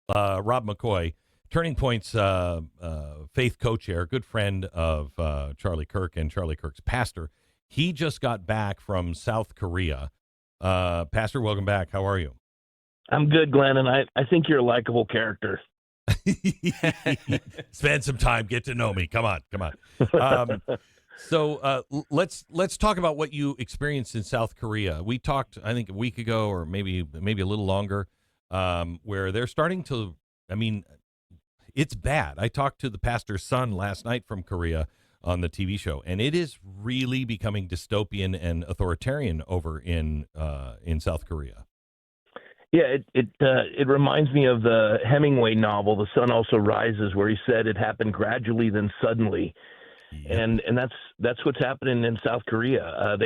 Rob McCoy, Turning Point's faith co-chair, good friend of Charlie Kirk and Charlie Kirk's pastor. He just got back from South Korea. Pastor, welcome back. How are you? I'm good, Glenn, and I think you're a likable character. Spend some time, get to know me. Come on, come on. Um, let's talk about what you experienced in South Korea. We talked, I think, a week ago, or maybe a little longer, where they're starting to. I mean, it's bad. I talked to the pastor's son last night from Korea on the TV show, and it is really becoming dystopian and authoritarian over in South Korea. Yeah, it reminds me of the Hemingway novel, The Sun Also Rises, where he said it happened gradually, then suddenly, Yep. and that's what's happening in South Korea.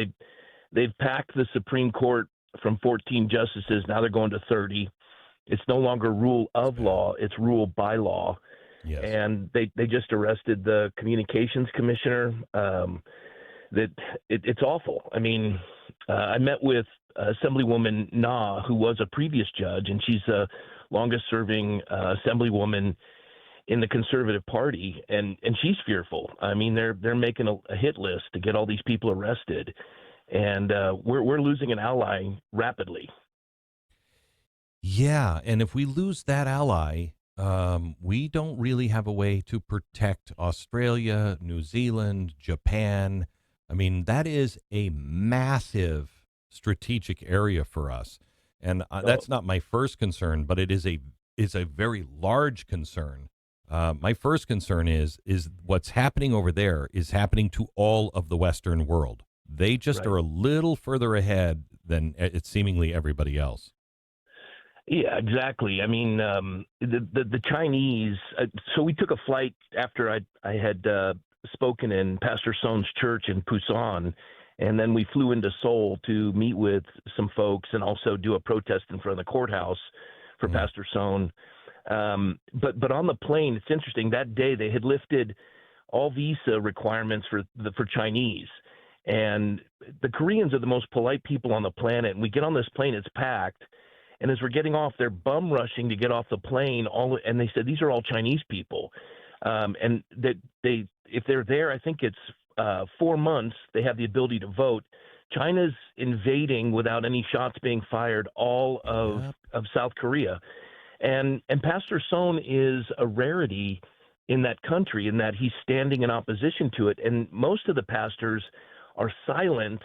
They've packed the Supreme Court from 14 justices. Now they're going to 30. It's no longer rule of law; it's rule by law. Yes. And they just arrested the communications commissioner. It's awful. I mean, I met with Assemblywoman Na, who was a previous judge, and she's the longest-serving Assemblywoman in the Conservative Party, and she's fearful. I mean, they're making a hit list to get all these people arrested, and we're losing an ally rapidly. Yeah, and if we lose that ally, we don't really have a way to protect Australia, New Zealand, Japan. I mean, that is a massive strategic area for us, and that's not my first concern, but it is a very large concern. My first concern is what's happening over there is happening to all of the Western world. They just are a little further ahead than it's seemingly everybody else. Yeah, exactly. I mean, the Chinese. So we took a flight after I had spoken in Pastor Sohn's church in Busan, and then we flew into Seoul to meet with some folks and also do a protest in front of the courthouse for Pastor Sohn. But on the plane, it's interesting. That day they had lifted all visa requirements for Chinese, and the Koreans are the most polite people on the planet. And we get on this plane, it's packed. And as we're getting off, they're bum rushing to get off the plane. And they said these are all Chinese people, and that if they're there, I think it's 4 months. They have the ability to vote. China's invading without any shots being fired all of South Korea, and Pastor Sohn is a rarity in that country in that he's standing in opposition to it. And most of the pastors are silent.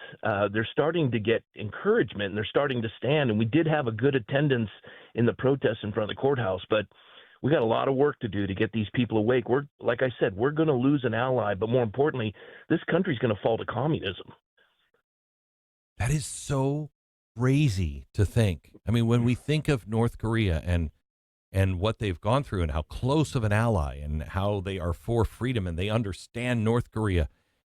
They're starting to get encouragement, and they're starting to stand. And we did have a good attendance in the protests in front of the courthouse, but we got a lot of work to do to get these people awake. Like I said, we're going to lose an ally, but more importantly, this country's going to fall to communism. That is so crazy to think. I mean, when we think of North Korea and what they've gone through and how close of an ally and how they are for freedom and they understand North Korea,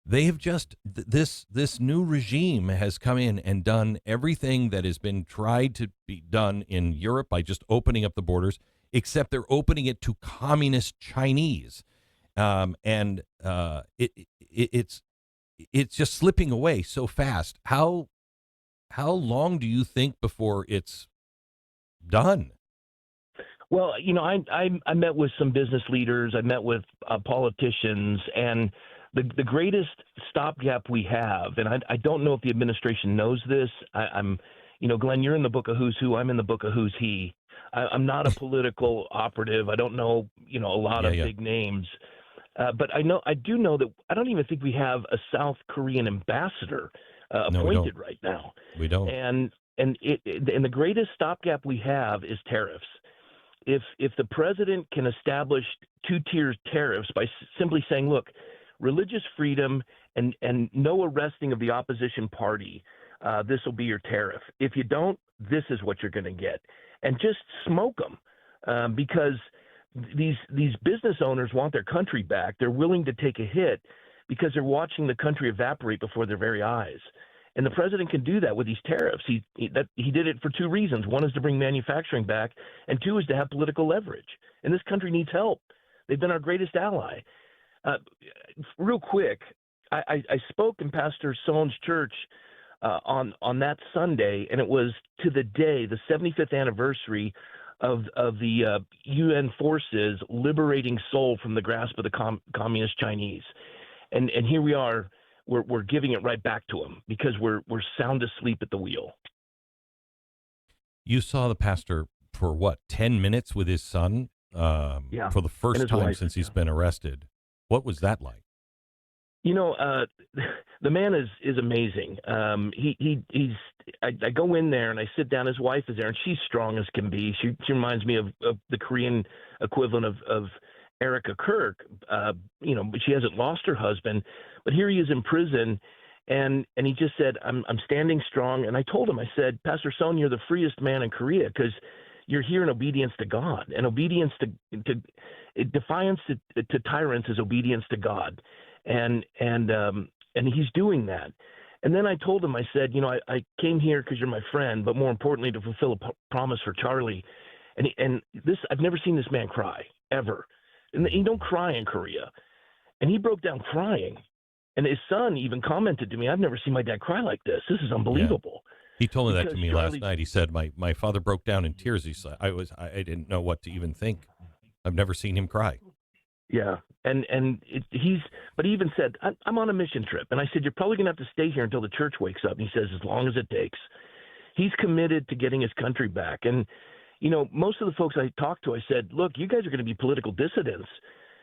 they have just this new regime has come in and done everything that has been tried to be done in Europe by just opening up the borders, except they're opening it to communist Chinese, and it's just slipping away so fast. How long do you think before it's done? Well, you know, I met with some business leaders. I met with politicians, and the greatest stopgap we have, and I don't know if the administration knows this. Glenn, you're in the book of Who's Who. I'm in the book of Who's He. I'm not a political operative. I don't know, a lot of big names. But I do know that I don't even think we have a South Korean ambassador appointed right now. We don't. And the greatest stopgap we have is tariffs. If the president can establish two-tier tariffs by simply saying, look, religious freedom and no arresting of the opposition party, this will be your tariff. If you don't, this is what you're going to get. And just smoke them because these business owners want their country back. They're willing to take a hit because they're watching the country evaporate before their very eyes. And the president can do that with these tariffs. He did it for two reasons. One is to bring manufacturing back, and two is to have political leverage. And this country needs help. They've been our greatest ally. Real quick, I spoke in Pastor Sohn's church on that Sunday, and it was to the day, the 75th anniversary of the UN forces liberating Seoul from the grasp of the communist Chinese, and here we are, we're giving it right back to them because we're sound asleep at the wheel. You saw the pastor for what, 10 minutes with his son for the first time wife. since he's been arrested. What was that like? You know, the man is amazing. I go in there and I sit down. His wife is there, and she's strong as can be. She reminds me of the Korean equivalent of Erica Kirk. But she hasn't lost her husband. But here he is in prison, and he just said, "I'm standing strong." And I told him, I said, "Pastor Son, you're the freest man in Korea because you're here in obedience to God, and obedience to defiance to tyrants is obedience to God." And he's doing that. And then I told him, I said, I came here because you're my friend, but more importantly, to fulfill a promise for Charlie. And this, I've never seen this man cry ever. And you don't cry in Korea. And he broke down crying. And his son even commented to me, "I've never seen my dad cry like this. This is unbelievable." Yeah. He told me that to me Charlie, last night. He said, my father broke down in tears. He said, I didn't know what to even think. I've never seen him cry. Yeah, but he even said, "I'm on a mission trip," and I said, "You're probably gonna have to stay here until the church wakes up." And he says, "As long as it takes." He's committed to getting his country back, and most of the folks I talked to, I said, "Look, you guys are going to be political dissidents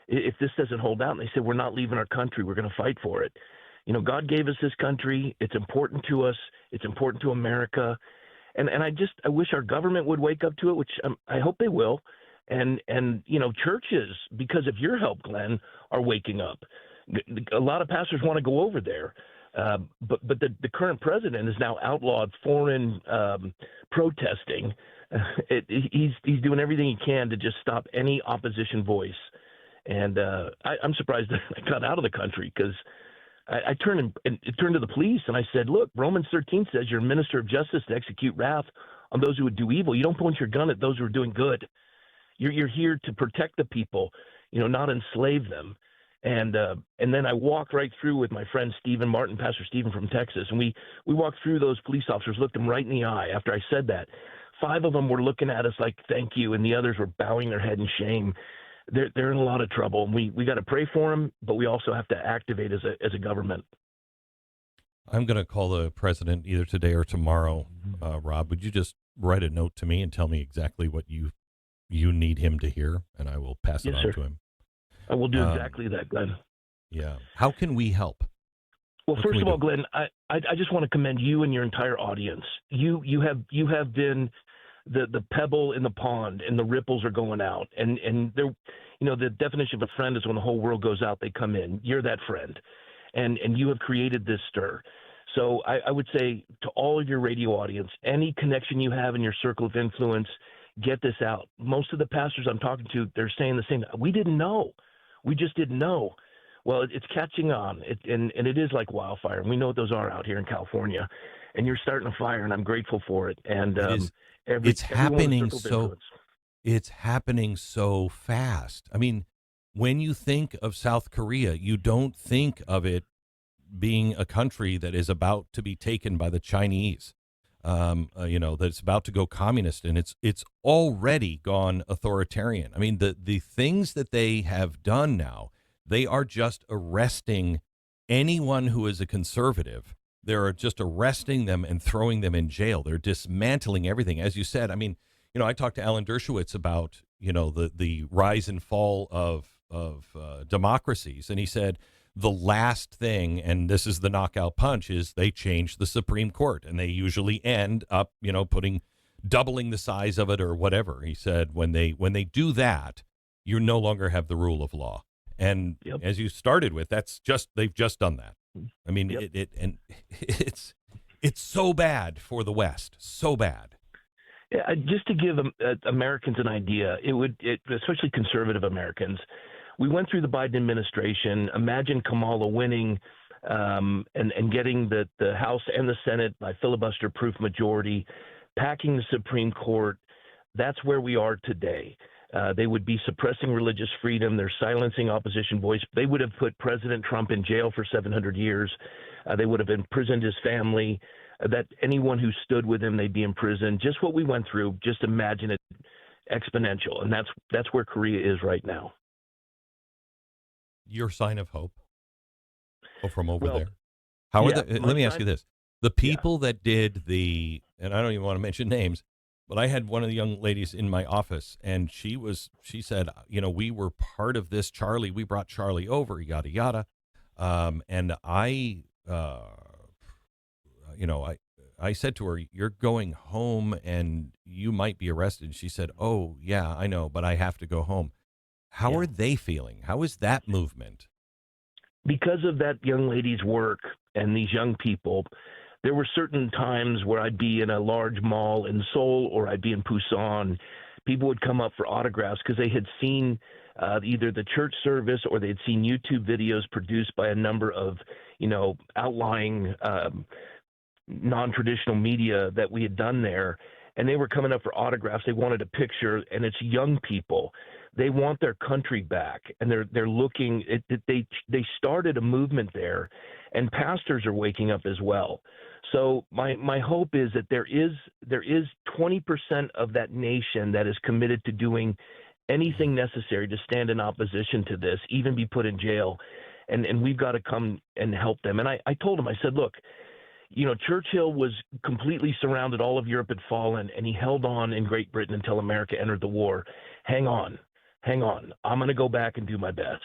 if this doesn't hold out." And they said, "We're not leaving our country. We're going to fight for it." God gave us this country. It's important to us. It's important to America, and I wish our government would wake up to it, which I hope they will. And churches, because of your help, Glenn, are waking up. A lot of pastors want to go over there, but the current president has now outlawed foreign protesting. He's doing everything he can to just stop any opposition voice. And I'm surprised that I got out of the country because I turned to the police and I said, "Look, Romans 13 says you're a minister of justice to execute wrath on those who would do evil. You don't point your gun at those who are doing good. You're here to protect the people, not enslave them." And then I walked right through with my friend Stephen Martin, Pastor Stephen from Texas, and we walked through those police officers, looked them right in the eye after I said that. 5 of them were looking at us like, "Thank you," and the others were bowing their head in shame. They're in a lot of trouble, and we got to pray for them, but we also have to activate as a government. I'm going to call the president either today or tomorrow. Rob, would you just write a note to me and tell me exactly what you need him to hear, and I will pass it on to him. I will do exactly that, Glenn. Yeah. How can we help? Well, first of all, Glenn, I just want to commend you and your entire audience. You have been the pebble in the pond, and the ripples are going out. And there, the definition of a friend is when the whole world goes out, they come in. You're that friend, and you have created this stir. So I would say to all of your radio audience, any connection you have in your circle of influence, get this out. Most of the pastors I'm talking to, they're saying the same. We didn't know. We just didn't know. Well, it's catching on, and it is like wildfire. And we know what those are out here in California. And you're starting a fire, and I'm grateful for it. And it's happening it's happening so fast. I mean, when you think of South Korea, you don't think of it being a country that is about to be taken by the Chinese. That's about to go communist, and it's already gone authoritarian. I mean, the things that they have done now, they are just arresting anyone who is a conservative. They're just arresting them and throwing them in jail. They're dismantling everything. As you said, I mean, I talked to Alan Dershowitz about, the rise and fall of democracies. And he said, the last thing, and this is the knockout punch, is they change the Supreme Court, and they usually end up, doubling the size of it or whatever. He said, when they do that, you no longer have the rule of law. And as you started with, they've just done that. I mean, it's so bad for the West, so bad. Yeah, just to give Americans an idea, especially conservative Americans. We went through the Biden administration. Imagine Kamala winning and getting the House and the Senate by filibuster-proof majority, packing the Supreme Court. That's where we are today. They would be suppressing religious freedom. They're silencing opposition voice. They would have put President Trump in jail for 700 years. They would have imprisoned his family. That anyone who stood with him, they'd be in prison. Just what we went through, just imagine it exponential, and that's where Korea is right now. Your sign of hope from over Well, there. How are yeah, let me ask sign, you this. The yeah. people that did and I don't even want to mention names, but I had one of the young ladies in my office, and she said, we were part of this, Charlie. We brought Charlie over, yada, yada. And I said to her, you're going home and you might be arrested. She said, oh, yeah, I know, but I have to go home. How Yeah. are they feeling? How is that movement? Because of that young lady's work and these young people, there were certain times where I'd be in a large mall in Seoul or I'd be in Busan. People would come up for autographs because they had seen either the church service or they had seen YouTube videos produced by a number of, outlying non-traditional media that we had done there, and they were coming up for autographs. They wanted a picture, and it's young people. They want their country back, and they're looking. They started a movement there, and pastors are waking up as well. So my hope is that there is 20% of that nation that is committed to doing anything necessary to stand in opposition to this, even be put in jail, and we've got to come and help them. And I told him, I said, look, Churchill was completely surrounded. All of Europe had fallen, and he held on in Great Britain until America entered the war. Hang on. I'm going to go back and do my best.